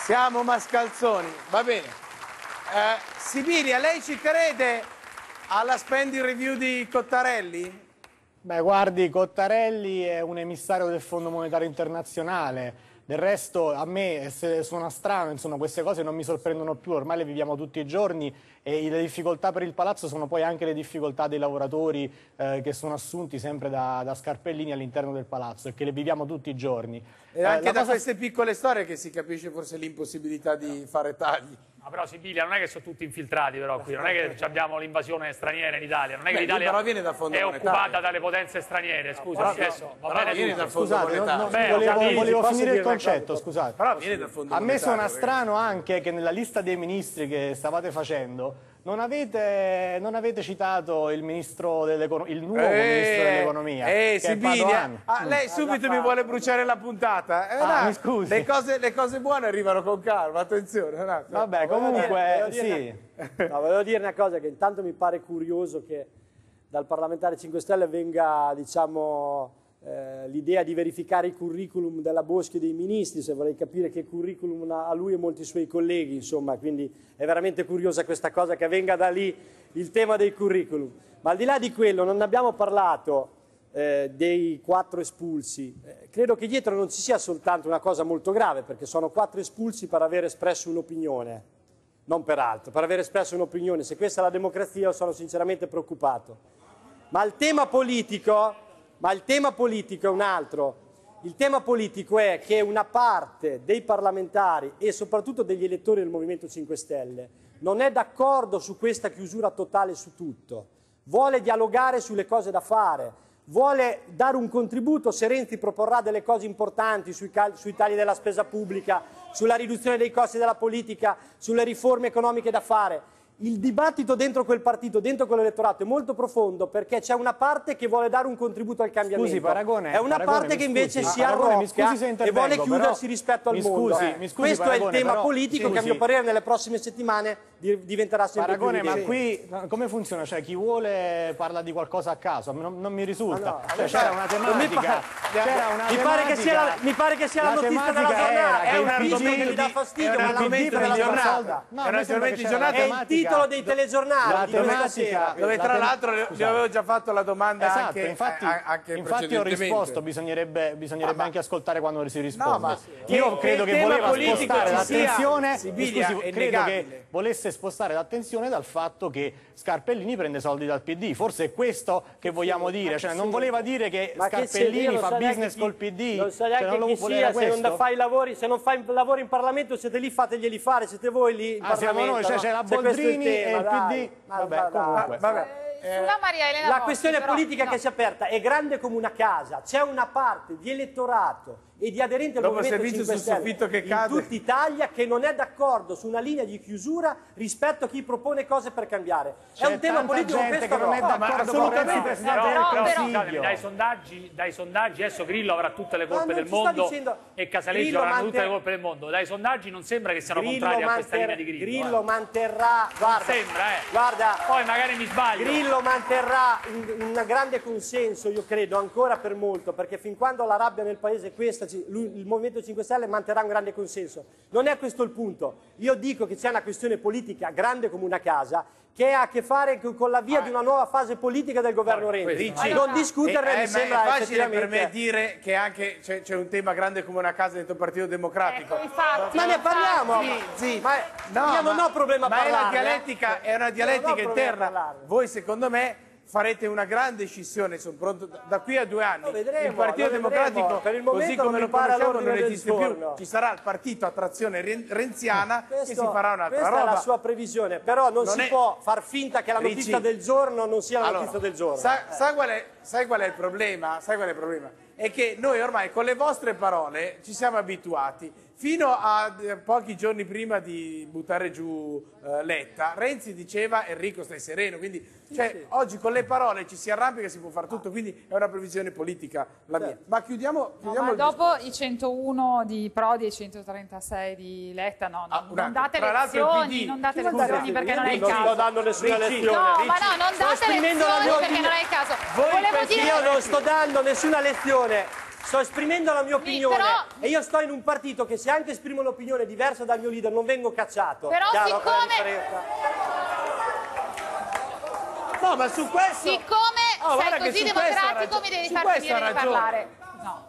Siamo mascalzoni, va bene. Sibilia, lei ci crede alla spending review di Cottarelli? Beh, guardi, Cottarelli è un emissario del Fondo Monetario Internazionale. Del resto, a me suona strano, insomma, queste cose non mi sorprendono più, ormai le viviamo tutti i giorni e le difficoltà per il palazzo sono poi anche le difficoltà dei lavoratori che sono assunti sempre da Scarpellini all'interno del palazzo e che le viviamo tutti i giorni. E anche da queste piccole storie che si capisce forse l'impossibilità di fare tagli. No, però Sibilia, non è che sono tutti infiltrati, però qui non è che abbiamo l'invasione straniera in Italia, non è che l'Italia è occupata dalle potenze straniere, scusa, adesso va bene viene dal Fondo Scusate, Monetario. volevo finire il concetto, scusate. Però viene dal Fondo A me Monetario, suona strano anche che nella lista dei ministri che stavate facendo non avete citato il ministro il nuovo ministro dell'economia, che è Sibilia, lei subito mi vuole bruciare la puntata. Mi scusi. Le cose buone arrivano con calma, attenzione. Vabbè, comunque, volevo dire una cosa, che intanto mi pare curioso che dal parlamentare 5 Stelle venga, diciamo, l'idea di verificare i curriculum della Boschi e dei ministri, se vorrei capire che curriculum ha lui e molti suoi colleghi, insomma, quindi è veramente curiosa questa cosa che venga da lì il tema dei curriculum. Ma al di là di quello non abbiamo parlato dei 4 espulsi. Credo che dietro non ci sia soltanto una cosa molto grave, perché sono 4 espulsi per aver espresso un'opinione, non per altro, per aver espresso un'opinione. Se questa è la democrazia io sono sinceramente preoccupato. Ma il tema politico è un altro. Il tema politico è che una parte dei parlamentari e soprattutto degli elettori del Movimento 5 Stelle non è d'accordo su questa chiusura totale su tutto. Vuole dialogare sulle cose da fare, vuole dare un contributo se Renzi proporrà delle cose importanti sui tagli della spesa pubblica, sulla riduzione dei costi della politica, sulle riforme economiche da fare. Il dibattito dentro quel partito, dentro quell'elettorato è molto profondo, perché c'è una parte che vuole dare un contributo al cambiamento. Scusi, Paragone, è una parte che invece si arrocca e vuole chiudersi rispetto al mondo. Questo Paragone, è il tema politico che a mio parere nelle prossime settimane diventerà sempre Paragone, più evidente. Ma qui come funziona? Cioè, chi vuole parla di qualcosa a caso, non mi risulta. No, c'era una tematica. Mi pare che sia la notizia della giornata. È un argomento che mi dà fastidio, ma l'argomento della giornata. È un argomento di giornata. È il titolo dei telegiornali di questa sera. Dove tra l'altro gli avevo già fatto la domanda anche infatti ho risposto, bisognerebbe anche ascoltare quando si risponde. No, io credo che voleva spostare l'attenzione, credo che volesse spostare l'attenzione dal fatto che Scarpellini prende soldi dal PD. Forse è questo che vogliamo dire, cioè non voleva dire che Scarpellini fa business col PD. Non so neanche chi sia, se non fai lavori in Parlamento, siete lì, fateglieli fare, siete voi lì in Parlamento. Siamo noi, cioè c'è la Boldrini e il PD. Vabbè, comunque. La questione politica che si è aperta è grande come una casa, c'è una parte di elettorato e di aderenti al Movimento 5 Stelle in tutta Italia che non è d'accordo su una linea di chiusura rispetto a chi propone cose per cambiare. È un tema politico che non è d'accordo con il Presidente del Consiglio. Dai sondaggi adesso Grillo avrà tutte le colpe del mondo e Casaleggio avranno tutte le colpe del mondo. Dai sondaggi non sembra che siano contrari a questa linea di Grillo. Grillo manterrà, guarda, poi magari mi sbaglio. Grillo manterrà un grande consenso, io credo, ancora per molto, perché fin quando la rabbia nel paese è questa, il Movimento 5 Stelle manterrà un grande consenso. Non è questo il punto. Io dico che c'è una questione politica grande come una casa che ha a che fare con la via di una nuova fase politica del governo Renzi. Non discuterne mi sembra è facile per me dire che anche c'è un tema grande come una casa dentro il Partito Democratico. Ma ne parliamo! Io non ho problema a parlare. È una dialettica interna. Voi secondo me farete una grande scissione, sono pronto da qui a 2 anni. Il Partito Democratico, così come lo conosciamo, non esiste più. Ci sarà il partito a trazione renziana che si farà un'altra roba. Questa è la sua previsione, però non si può far finta che la notizia del giorno non sia la notizia del giorno. Sai qual è il problema? È che noi ormai con le vostre parole ci siamo abituati. Fino a pochi giorni prima di buttare giù Letta, Renzi diceva Enrico stai sereno, quindi oggi con le parole ci si arrampica e si può fare tutto, quindi è una previsione politica la mia. Ma chiudiamo ma dopo i 101 di Prodi e i 136 di Letta, non date lezioni, perché non è il caso. Non sto dando nessuna lezione. No, ma no, non date lezioni perché non è il caso. Io non sto dando nessuna lezione. Sto esprimendo la mia opinione e io sto in un partito che se anche esprimo un'opinione diversa dal mio leader non vengo cacciato. Però chiaro, no, ma su questo... Siccome sei così democratico mi devi far finire di parlare. No.